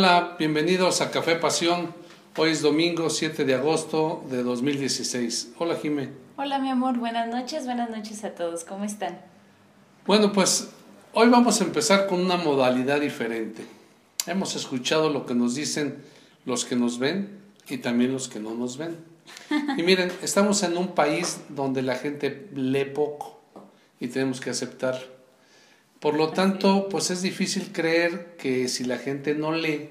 Hola, bienvenidos a Café Pasión. Hoy es domingo 7 de agosto de 2016. Hola, Jimé. Hola, mi amor. Buenas noches a todos. ¿Cómo están? Bueno, pues hoy vamos a empezar con una modalidad diferente. Hemos escuchado lo que nos dicen los que nos ven y también los que no nos ven. Y miren, estamos en un país donde la gente lee poco y tenemos que aceptar. Por lo tanto, pues es difícil creer que si la gente no lee,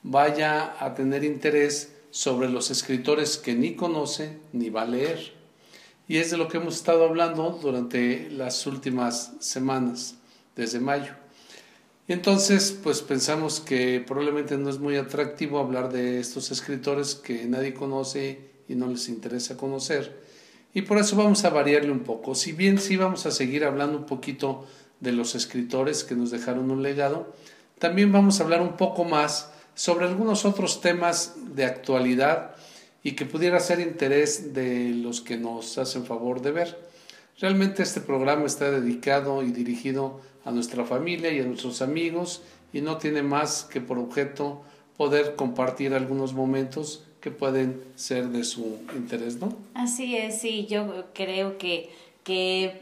vaya a tener interés sobre los escritores que ni conoce ni va a leer. Y es de lo que hemos estado hablando durante las últimas semanas, desde mayo. Y entonces, pues pensamos que probablemente no es muy atractivo hablar de estos escritores que nadie conoce y no les interesa conocer. Y por eso vamos a variarle un poco. Si bien sí vamos a seguir hablando un poquito de los escritores que nos dejaron un legado, también vamos a hablar un poco más sobre algunos otros temas de actualidad y que pudiera ser interés de los que nos hacen favor de ver. Realmente este programa está dedicado y dirigido a nuestra familia y a nuestros amigos y no tiene más que por objeto poder compartir algunos momentos que pueden ser de su interés, ¿no? Así es, sí, yo creo que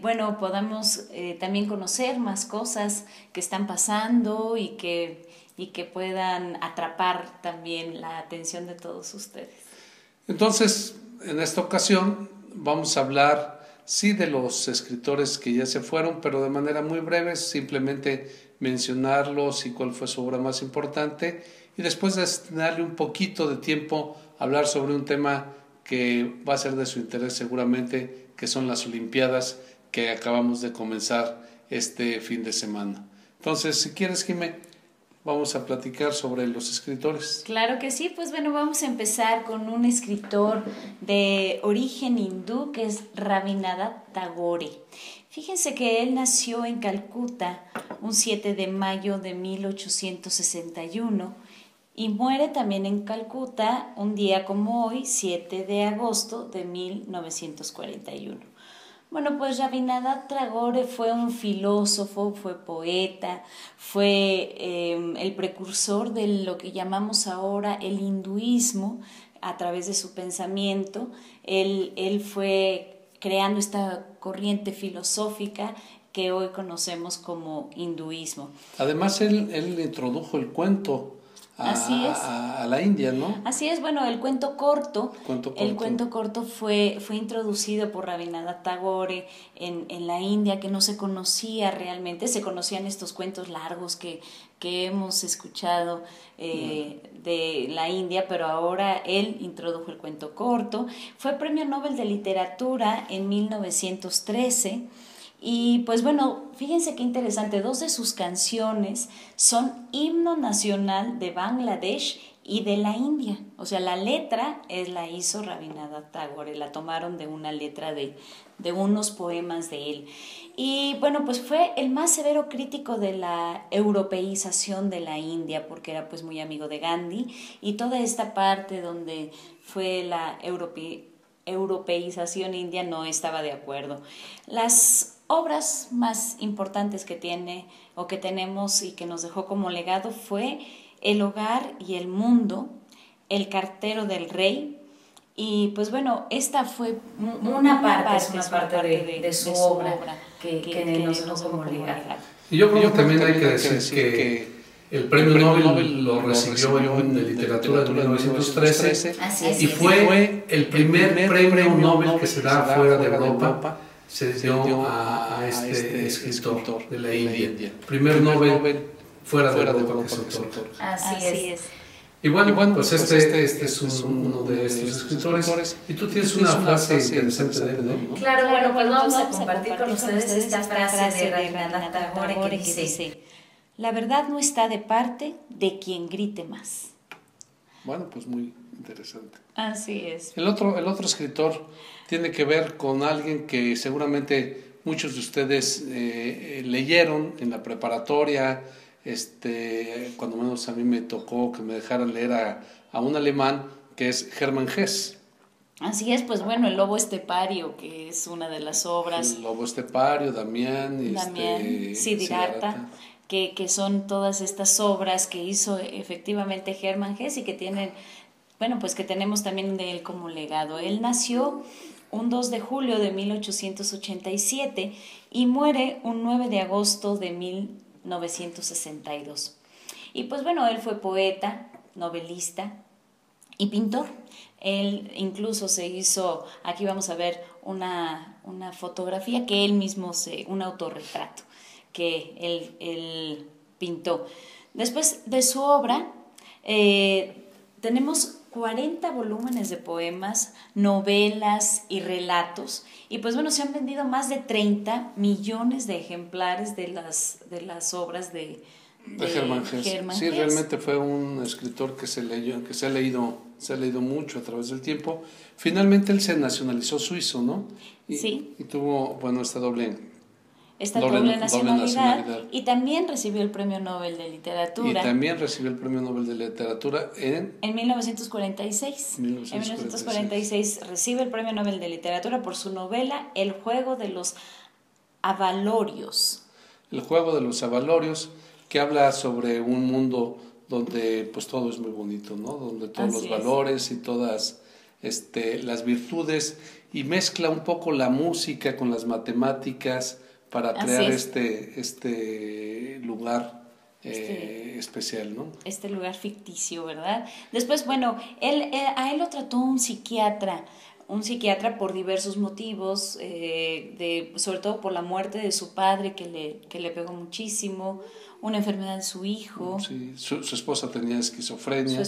bueno, podamos también conocer más cosas que están pasando y que puedan atrapar también la atención de todos ustedes. Entonces, en esta ocasión vamos a hablar, sí, de los escritores que ya se fueron, pero de manera muy breve, simplemente mencionarlos y cuál fue su obra más importante, y después destinarle un poquito de tiempo a hablar sobre un tema que va a ser de su interés seguramente, que son las Olimpiadas que acabamos de comenzar este fin de semana. Entonces, si quieres, Jimé, vamos a platicar sobre los escritores. Claro que sí, pues bueno, vamos a empezar con un escritor de origen hindú que es Rabindranath Tagore. Fíjense que él nació en Calcuta un 7 de mayo de 1861 y muere también en Calcuta un día como hoy, 7 de agosto de 1941. Bueno, pues Rabindranath Tagore fue un filósofo, fue poeta, fue el precursor de lo que llamamos ahora el hinduismo a través de su pensamiento. Él fue creando esta corriente filosófica que hoy conocemos como hinduismo. Además, él introdujo el cuento a la India, ¿no? Así es, bueno, el cuento corto fue introducido por Rabindranath Tagore en la India, que no se conocía realmente, se conocían estos cuentos largos que hemos escuchado de la India, pero ahora él introdujo el cuento corto. Fue Premio Nobel de Literatura en 1913. Y pues bueno, fíjense qué interesante, dos de sus canciones son himno nacional de Bangladesh y de la India. O sea, la letra la hizo Rabindranath Tagore, la tomaron de una letra de unos poemas de él. Y bueno, pues fue el más severo crítico de la europeización de la India, porque era pues muy amigo de Gandhi, y toda esta parte donde fue la europeización india no estaba de acuerdo. Las obras más importantes que tiene o que tenemos y que nos dejó como legado fue El hogar y el mundo, El cartero del rey, y pues bueno, esta fue una parte de su obra que nos dejó como legado. Y yo creo que también hay que decir que el premio Nobel lo recibió de literatura en 1913 y fue el primer premio Nobel que se da fuera de Europa. Se dio a este escritor de la India. Primer Nobel fuera de Europa que se otorgó. Así es. Y bueno, pues este es uno de estos escritores. Y tú tienes una frase interesante de él, ¿no? Claro, bueno, pues vamos a compartir con ustedes esta frase de Rabindranath Tagore que dice: la verdad no está de parte de quien grite más. Bueno, pues muy interesante. Así es. El otro escritor tiene que ver con alguien que seguramente muchos de ustedes leyeron en la preparatoria, cuando menos a mí me tocó que me dejaran leer a un alemán que es Hermann Hesse. Así es, pues bueno, El lobo estepario, que es una de las obras. El lobo estepario, Damián, Siddhartha. que son todas estas obras que hizo efectivamente Hermann Hesse y que tienen, bueno, pues que tenemos también de él como legado. Él nació un 2 de julio de 1887 y muere un 9 de agosto de 1962. Y pues bueno, él fue poeta, novelista y pintor. Él incluso se hizo, aquí vamos a ver una fotografía que él mismo, un autorretrato que él pintó. Después de su obra, tenemos 40 volúmenes de poemas, novelas y relatos. Y pues bueno, se han vendido más de 30 millones de ejemplares de las obras de Hermann Hesse. Sí, realmente fue un escritor que se ha leído mucho a través del tiempo. Finalmente él se nacionalizó suizo, ¿no? Sí. Y tuvo, bueno, esta doble nacionalidad. Y también recibió el Premio Nobel de Literatura. Y también recibió el Premio Nobel de Literatura en 1946. En 1946 recibe el Premio Nobel de Literatura por su novela El juego de los avalorios. El juego de los avalorios, que habla sobre un mundo donde pues todo es muy bonito, ¿no? Donde todos los valores y todas las virtudes, y mezcla un poco la música con las matemáticas para crear este lugar especial, ¿no? Este lugar ficticio, ¿verdad? Después, bueno, a él lo trató un psiquiatra por diversos motivos, sobre todo por la muerte de su padre que le pegó muchísimo, una enfermedad de su hijo. Sí, su esposa tenía esquizofrenia.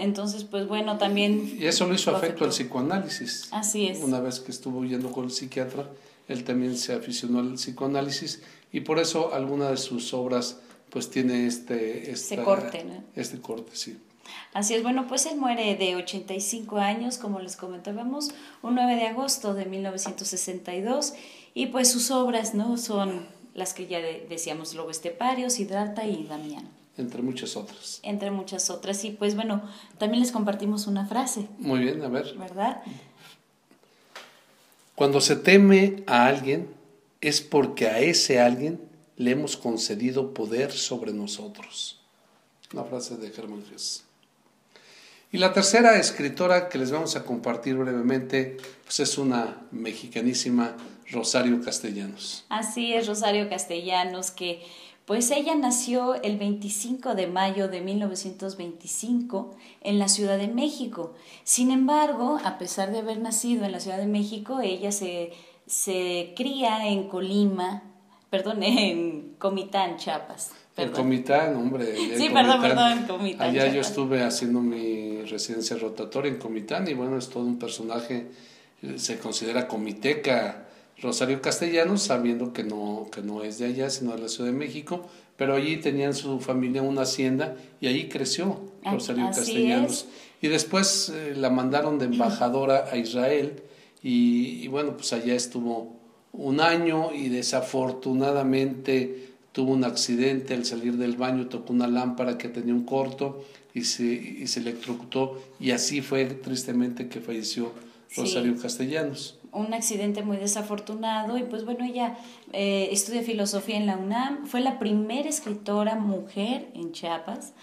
Entonces, pues bueno, también... Y eso lo hizo afecto al psicoanálisis. Así es. Una vez que estuvo yendo con el psiquiatra, él también se aficionó al psicoanálisis y por eso alguna de sus obras pues tiene este corte, ¿no? Este corte, sí. Así es, bueno, pues él muere de 85 años, como les comentábamos, un 9 de agosto de 1962, y pues sus obras, ¿no?, son las que ya decíamos, Lobo Estepario, Siddhartha y Damián. Entre muchas otras. Entre muchas otras, y pues bueno, también les compartimos una frase. Muy bien, a ver. ¿Verdad? Cuando se teme a alguien, es porque a ese alguien le hemos concedido poder sobre nosotros. Una frase de Hermann Hesse. Y la tercera escritora que les vamos a compartir brevemente, pues es una mexicanísima, Rosario Castellanos. Así es, Rosario Castellanos, que pues ella nació el 25 de mayo de 1925 en la Ciudad de México. Sin embargo, a pesar de haber nacido en la Ciudad de México, ella se cría en Comitán, Chiapas. En Comitán, hombre. Sí, Comitán. En Comitán. Allá yo estuve haciendo mi residencia rotatoria en Comitán y bueno, es todo un personaje, se considera comiteca Rosario Castellanos, sabiendo que no es de allá, sino de la Ciudad de México, pero allí tenían su familia una hacienda y allí creció Rosario Castellanos. Y después la mandaron de embajadora a Israel y bueno, pues allá estuvo un año y desafortunadamente tuvo un accidente al salir del baño, tocó una lámpara que tenía un corto y se electrocutó y así fue tristemente que falleció Rosario Castellanos. Un accidente muy desafortunado y pues bueno, ella estudia filosofía en la UNAM, fue la primera escritora mujer en Chiapas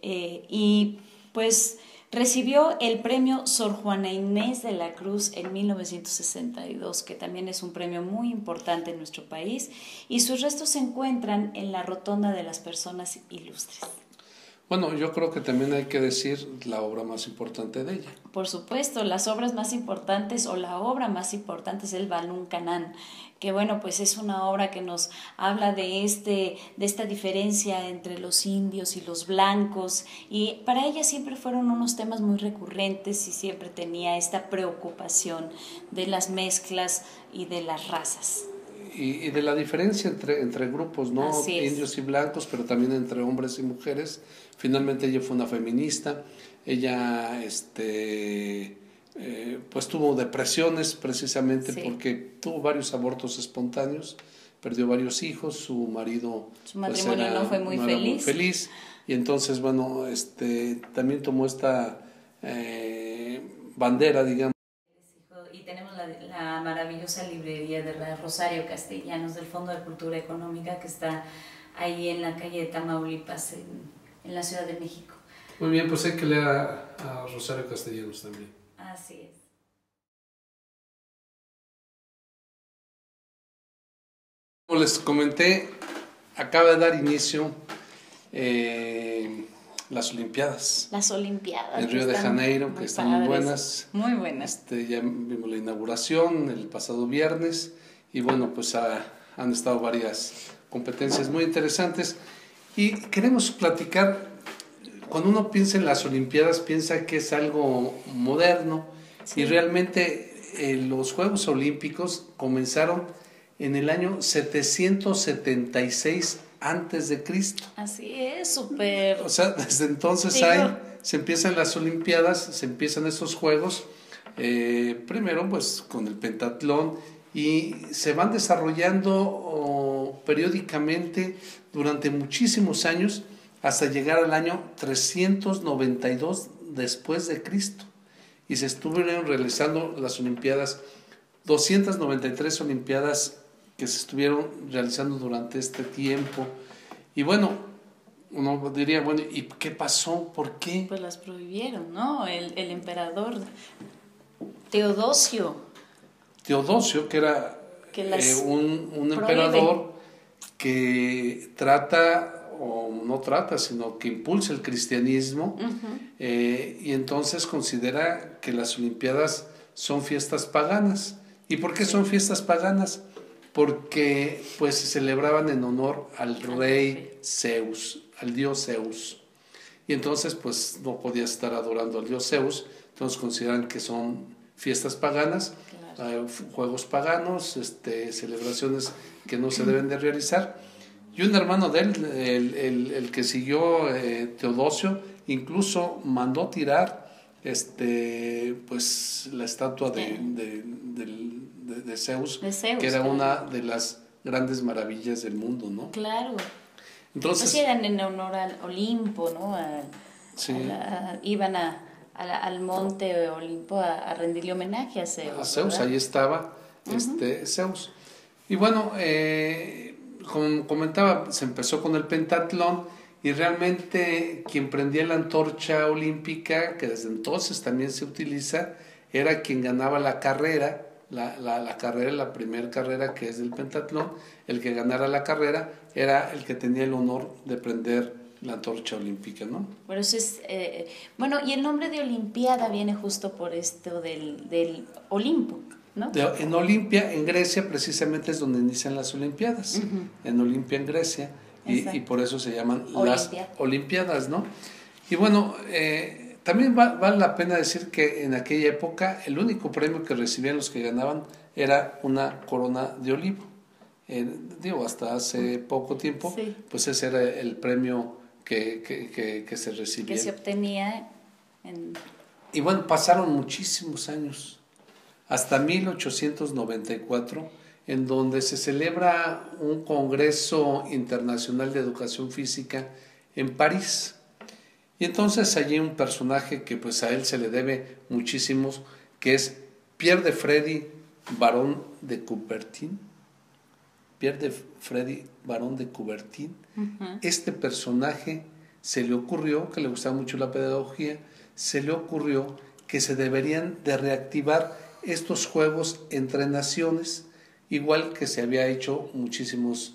y pues recibió el premio Sor Juana Inés de la Cruz en 1962, que también es un premio muy importante en nuestro país, y sus restos se encuentran en la Rotonda de las Personas Ilustres. Bueno, yo creo que también hay que decir la obra más importante de ella. Por supuesto, las obras más importantes o la obra más importante es el Balún Canán, que bueno, pues es una obra que nos habla de esta diferencia entre los indios y los blancos, y para ella siempre fueron unos temas muy recurrentes y siempre tenía esta preocupación de las mezclas y de las razas. Y de la diferencia entre grupos, ¿no? Indios y blancos, pero también entre hombres y mujeres. Finalmente ella fue una feminista, ella pues tuvo depresiones precisamente porque tuvo varios abortos espontáneos, perdió varios hijos, su matrimonio pues no fue muy feliz, y entonces bueno, también tomó esta bandera, digamos. Y tenemos la maravillosa librería de la Rosario Castellanos del Fondo de Cultura Económica, que está ahí en la calle de Tamaulipas, en la Ciudad de México. Muy bien, pues hay que leer a Rosario Castellanos también. Así es. Como les comenté, acaba de dar inicio las Olimpiadas. Las Olimpiadas. En Río de Janeiro, que están muy buenas. Muy buenas. Ya vimos la inauguración el pasado viernes y bueno, pues han estado varias competencias muy interesantes y queremos platicar. Cuando uno piensa en las Olimpiadas, piensa que es algo moderno, sí. Y realmente los Juegos Olímpicos comenzaron en el año 776 antes de Cristo. Así es, súper. O sea, desde entonces se empiezan las Olimpiadas, se empiezan estos Juegos, primero pues con el pentatlón, y se van desarrollando periódicamente durante muchísimos años hasta llegar al año 392 después de Cristo. Y se estuvieron realizando las Olimpiadas, 293 Olimpiadas que se estuvieron realizando durante este tiempo. Y bueno, uno diría, bueno, ¿y qué pasó? ¿Por qué? Pues las prohibieron, ¿no? El emperador Teodosio, que era un emperador que trata, o no trata, sino que impulsa el cristianismo, y entonces considera que las Olimpiadas son fiestas paganas. ¿Y por qué son fiestas paganas? Porque pues se celebraban en honor al rey Zeus, al dios Zeus. Y entonces pues no podía estar adorando al dios Zeus, entonces consideran que son fiestas paganas, claro. Juegos paganos, celebraciones que no se deben de realizar. Y un hermano de él, el que siguió, Teodosio, incluso mandó tirar pues la estatua de Zeus, que era una de las grandes maravillas del mundo, ¿no? Claro. Entonces, pues eran en honor al Olimpo, ¿no? Iban al monte Olimpo a rendirle homenaje a Zeus. A Zeus, ahí estaba Zeus. Y bueno, como comentaba, se empezó con el pentatlón, y realmente quien prendía la antorcha olímpica, que desde entonces también se utiliza, era quien ganaba la carrera, la primera carrera, que es del pentatlón. El que ganara la carrera era el que tenía el honor de prender la antorcha olímpica, ¿no? Bueno, eso es, y el nombre de Olimpiada viene justo por esto del Olimpo, ¿no? En Olimpia, en Grecia, precisamente es donde inician las Olimpiadas, en Olimpia, en Grecia, y por eso se llaman las Olimpiadas, ¿no? Y bueno, también vale la pena decir que en aquella época el único premio que recibían los que ganaban era una corona de olivo. Hasta hace poco tiempo, sí. Pues ese era el premio que se recibía. Que se obtenía Y bueno, pasaron muchísimos años, hasta 1894, en donde se celebra un Congreso Internacional de Educación Física en París. Y entonces allí un personaje que pues a él se le debe muchísimos, que es Pierre de Freddy, barón de Coubertin. Pierre de Freddy, barón de Coubertin. Este personaje se le ocurrió, que le gustaba mucho la pedagogía, se le ocurrió que se deberían de reactivar estos juegos entre naciones, igual que se había hecho muchísimos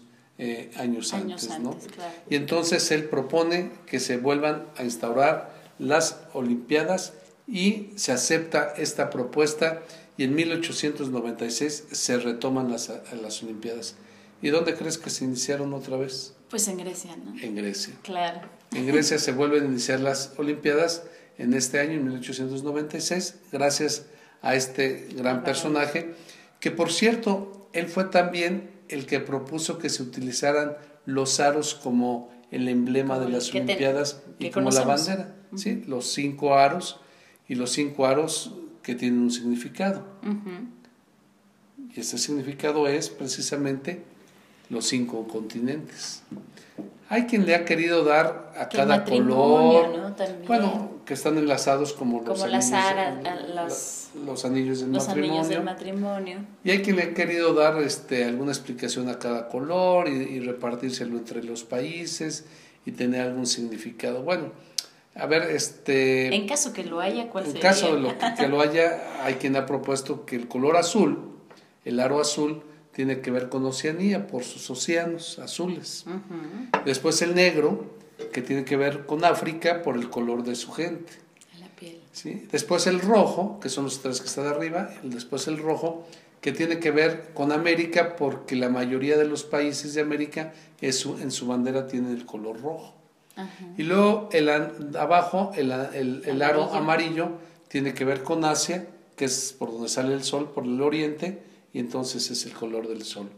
años antes, ¿no? Claro. Y entonces él propone que se vuelvan a instaurar las Olimpiadas, y se acepta esta propuesta, y en 1896 se retoman las Olimpiadas. ¿Y dónde crees que se iniciaron otra vez? Pues en Grecia, ¿no? En Grecia. Claro. En Grecia se vuelven a iniciar las Olimpiadas en este año, en 1896, gracias a este gran personaje, que por cierto, él fue también el que propuso que se utilizaran los aros como el emblema de las Olimpiadas y como la bandera. ¿Sí? Los 5 aros, y los 5 aros que tienen un significado. Y ese significado es precisamente los 5 continentes. Hay quien le ha querido dar a cada color, ¿no? Bueno, que están enlazados como los anillos, los anillos del matrimonio. Y hay quien le ha querido dar alguna explicación a cada color y repartírselo entre los países y tener algún significado. Bueno, a ver, en caso que lo haya, ¿cuál sería? En caso de que lo haya, hay quien ha propuesto que el color azul, el aro azul, tiene que ver con Oceanía por sus océanos azules. Uh-huh. Después el negro, que tiene que ver con África por el color de su gente. La piel. ¿Sí? Después el rojo, que son los 3 que están arriba. Después el rojo, que tiene que ver con América porque la mayoría de los países de América en su bandera tienen el color rojo. Uh-huh. Y luego abajo el aro amarillo tiene que ver con Asia, que es por donde sale el sol, por el oriente, y entonces es el color del sol.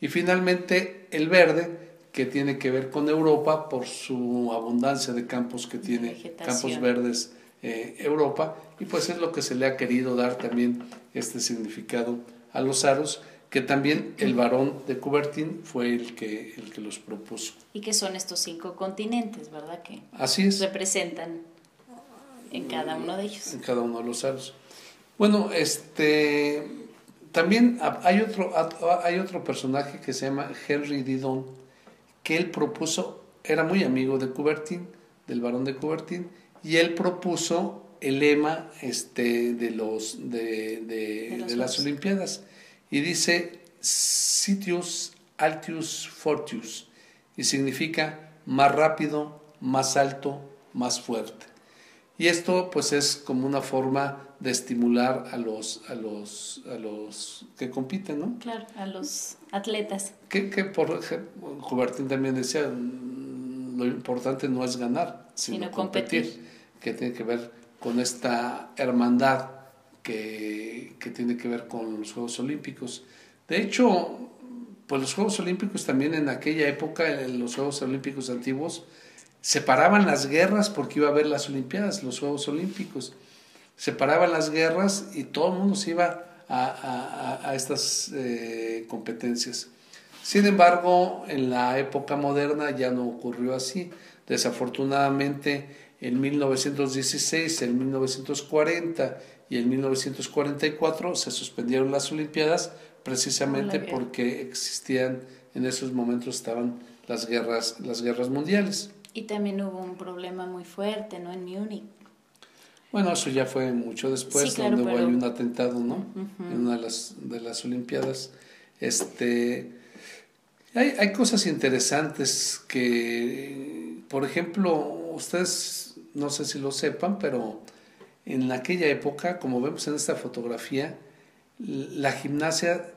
Y finalmente el verde, que tiene que ver con Europa por su abundancia de campos que tiene, campos verdes Europa, y pues es lo que se le ha querido dar también este significado a los aros, que también el barón de Coubertin fue el que los propuso. Y que son estos 5 continentes, ¿verdad? Que así es. Representan en cada uno de ellos. En cada uno de los aros. Bueno, también hay otro personaje que se llama Henry Didon, que él propuso, era muy amigo de Coubertin, del barón de Coubertin, y él propuso el lema de las Olimpiadas, y dice Citius Altius Fortius, y significa más rápido, más alto, más fuerte. Y esto pues es como una forma de estimular a los que compiten, ¿no? Claro, a los atletas. Que por Coubertin también decía, lo importante no es ganar, sino competir, que tiene que ver con esta hermandad que tiene que ver con los Juegos Olímpicos. De hecho, pues los Juegos Olímpicos también en aquella época, en los Juegos Olímpicos antiguos, separaban las guerras porque iba a haber las Olimpiadas, los Juegos Olímpicos. Separaban las guerras y todo el mundo se iba a estas competencias. Sin embargo, en la época moderna ya no ocurrió así. Desafortunadamente, en 1916, en 1940 y en 1944 se suspendieron las Olimpiadas precisamente porque existían, en esos momentos estaban las guerras mundiales. Y también hubo un problema muy fuerte, ¿no? En Múnich. Bueno, eso ya fue mucho después, sí, claro, donde hubo un atentado, ¿no? Uh-huh. En una de las Olimpiadas. Hay cosas interesantes que, por ejemplo, ustedes no sé si lo sepan, pero en aquella época, como vemos en esta fotografía, la gimnasia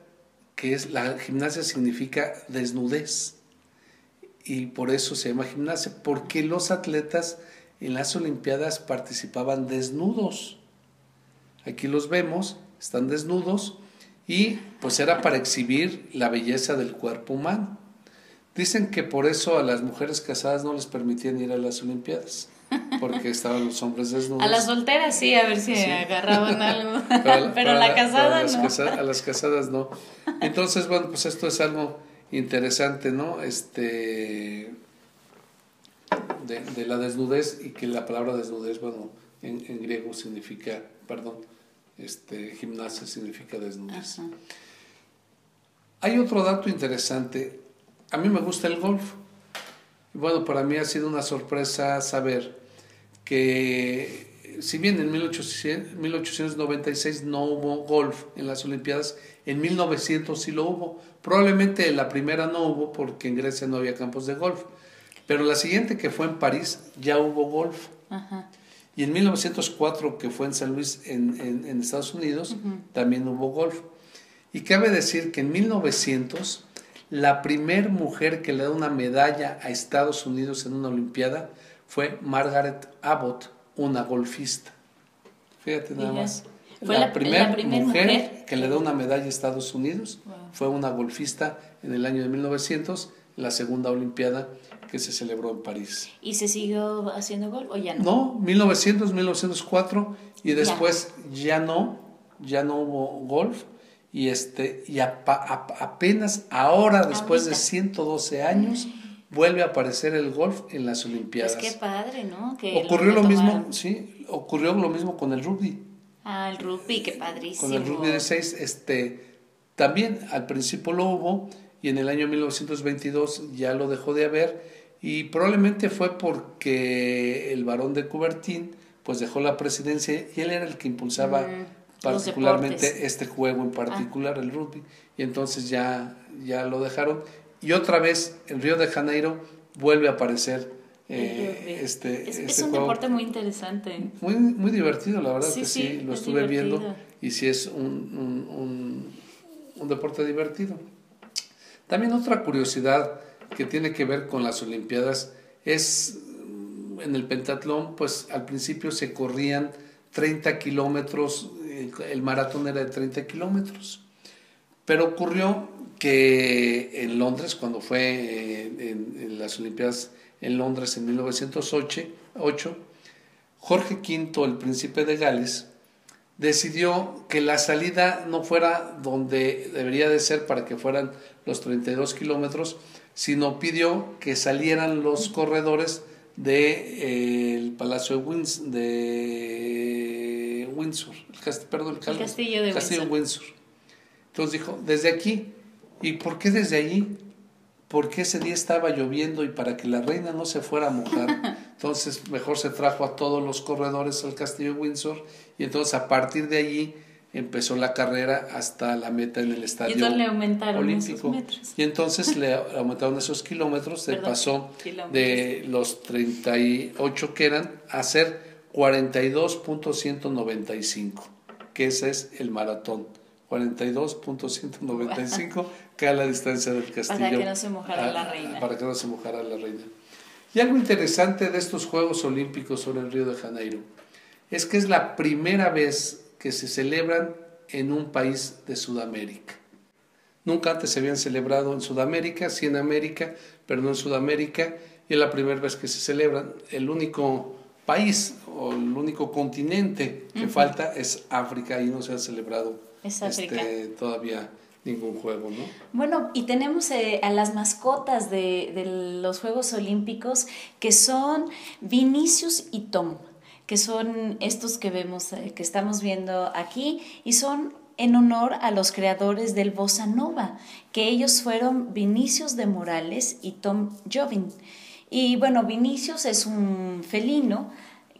significa desnudez. Y por eso se llama gimnasia, porque los atletas en las Olimpiadas participaban desnudos. Aquí los vemos, están desnudos, y pues era para exhibir la belleza del cuerpo humano. Dicen que por eso a las mujeres casadas no les permitían ir a las Olimpiadas, porque estaban los hombres desnudos. A las solteras sí, a ver si agarraban algo, pero la casada no. A las casadas no. Entonces, bueno, pues esto es algo interesante, ¿no? De la desnudez, y que la palabra desnudez, bueno, en griego significa, gimnasia significa desnudez. Uh-huh. Hay otro dato interesante. A mí me gusta el golf. Y bueno, para mí ha sido una sorpresa saber que, si bien en 1896 no hubo golf en las Olimpiadas, en 1900 sí lo hubo. Probablemente la primera no hubo porque en Grecia no había campos de golf, pero la siguiente, que fue en París, ya hubo golf. Uh-huh. Y en 1904, que fue en San Luis, en Estados Unidos, uh-huh, también hubo golf. Y cabe decir que en 1900 la primer mujer que le da una medalla a Estados Unidos en una Olimpiada fue Margaret Abbott, una golfista. Fíjate nada más. Fue la primera mujer que le da una medalla a Estados Unidos. Wow. Fue una golfista en el año de 1900, la segunda Olimpiada que se celebró en París. ¿Y se siguió haciendo golf o ya no? No, 1900, 1904, y después ya no hubo golf. y apenas ahora, después de 112 años, vuelve a aparecer el golf en las Olimpiadas. Pues qué padre, ¿no? Ocurrió lo mismo, sí, ocurrió lo mismo con el rugby. El rugby, qué padrísimo. Con el rugby de 6, también al principio lo hubo, y en el año 1922 ya lo dejó de haber, y probablemente fue porque el barón de Coubertin pues dejó la presidencia, y él era el que impulsaba particularmente este juego en particular, el rugby, y entonces ya lo dejaron, y otra vez en Río de Janeiro vuelve a aparecer es un juego. Deporte muy interesante, muy divertido, la verdad. Sí, lo estuve divertido. Viendo, y sí es un deporte divertido. También otra curiosidad que tiene que ver con las Olimpiadas es, en el pentatlón, pues al principio se corrían 30 kilómetros, el maratón era de 30 kilómetros, pero ocurrió que en Londres, cuando fue en las Olimpiadas en Londres en 1908, Jorge V, el príncipe de Gales, decidió que la salida no fuera donde debería de ser para que fueran los 32 kilómetros, sino pidió que salieran los corredores del Palacio de Windsor, el castillo de Windsor. Entonces dijo, desde aquí. ¿Y por qué desde allí? Porque ese día estaba lloviendo y para que la reina no se fuera a mojar, entonces mejor se trajo a todos los corredores al castillo de Windsor, y entonces a partir de allí empezó la carrera hasta la meta en el estadio olímpico. Y entonces le aumentaron esos metros. Y entonces le aumentaron esos kilómetros, se pasó de los 38 que eran a ser 42.195, que ese es el maratón. 42.195, que a la distancia del castillo. Para que no se mojara la reina. Para que no se mojara la reina. Y algo interesante de estos Juegos Olímpicos sobre el Río de Janeiro es que es la primera vez que se celebran en un país de Sudamérica. Nunca antes se habían celebrado en Sudamérica, sí en América, pero no en Sudamérica, y es la primera vez que se celebran. El único país o el único continente que falta es África, y no se ha celebrado todavía ningún juego, ¿no? Bueno, y tenemos a las mascotas de los Juegos Olímpicos, que son Vinicius y Tom, que son estos que vemos, que estamos viendo aquí, y son en honor a los creadores del Bossa Nova, que ellos fueron Vinicius de Morales y Tom Jobim. Y bueno, Vinicius es un felino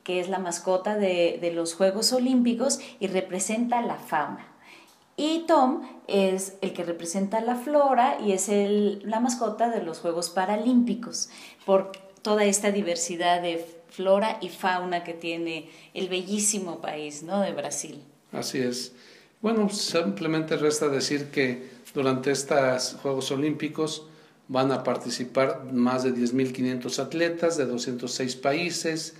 que es la mascota de los Juegos Olímpicos y representa la fauna. Y Tom es el que representa la flora y es la mascota de los Juegos Paralímpicos, por toda esta diversidad de flora y fauna que tiene el bellísimo país, ¿no?, de Brasil. Así es. Bueno, simplemente resta decir que durante estos Juegos Olímpicos van a participar más de 10.500 atletas de 206 países,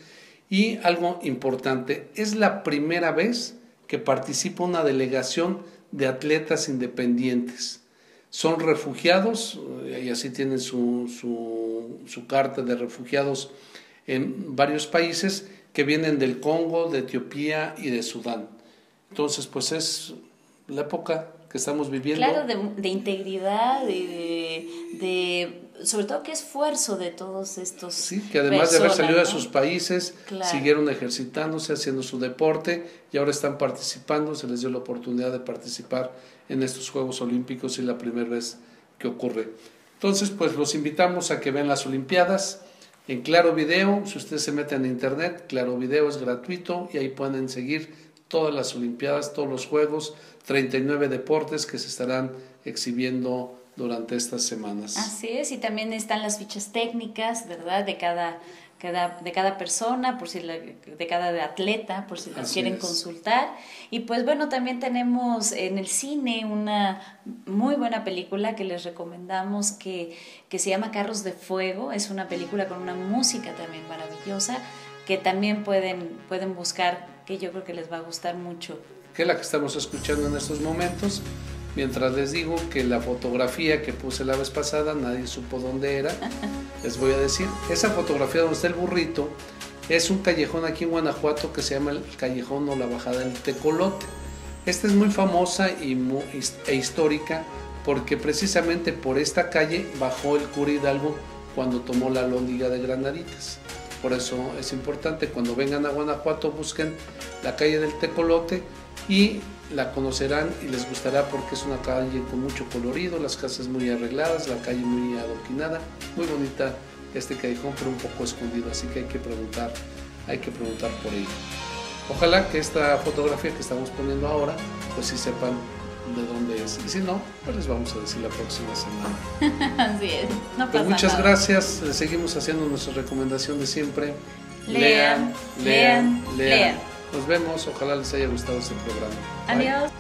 y algo importante, es la primera vez que participa una delegación de atletas independientes. Son refugiados, y así tienen su carta de refugiados en varios países, que vienen del Congo, de Etiopía y de Sudán. Entonces, pues es la época que estamos viviendo. Claro, de integridad, sobre todo qué esfuerzo de todos estos. Sí, que además de haber salido de sus países, siguieron ejercitándose, haciendo su deporte, y ahora están participando. Se les dio la oportunidad de participar en estos Juegos Olímpicos, y la primera vez que ocurre. Entonces, pues los invitamos a que vean las Olimpiadas en Claro Video. Si ustedes se meten en internet, Claro Video es gratuito, y ahí pueden seguir todas las Olimpiadas, todos los Juegos, 39 deportes que se estarán exhibiendo durante estas semanas. Así es, y también están las fichas técnicas, ¿verdad?, de cada persona, de cada atleta, por si las quieren consultar. Y pues bueno, también tenemos en el cine una muy buena película que les recomendamos, que se llama Carros de Fuego. Es una película con una música también maravillosa, que también pueden buscar, que yo creo que les va a gustar mucho. Que es la que estamos escuchando en estos momentos. Mientras les digo que la fotografía que puse la vez pasada, nadie supo dónde era. Les voy a decir, esa fotografía donde está el burrito es un callejón aquí en Guanajuato que se llama el Callejón o la Bajada del Tecolote. Esta es muy famosa e histórica porque precisamente por esta calle bajó el cura Hidalgo cuando tomó la Alhóndiga de Granaditas. Por eso es importante, cuando vengan a Guanajuato busquen la calle del Tecolote y la conocerán y les gustará porque es una calle con mucho colorido, las casas muy arregladas, la calle muy adoquinada, muy bonita este callejón, pero un poco escondido, así que hay que preguntar por ello. Ojalá que esta fotografía que estamos poniendo ahora, pues sí sepan de dónde es, y si no, pues les vamos a decir la próxima semana. Así es, no pasa pues muchas nada. Gracias, les seguimos haciendo nuestra recomendación de siempre. Lean. Nos vemos, ojalá les haya gustado este programa. Bye. Adiós.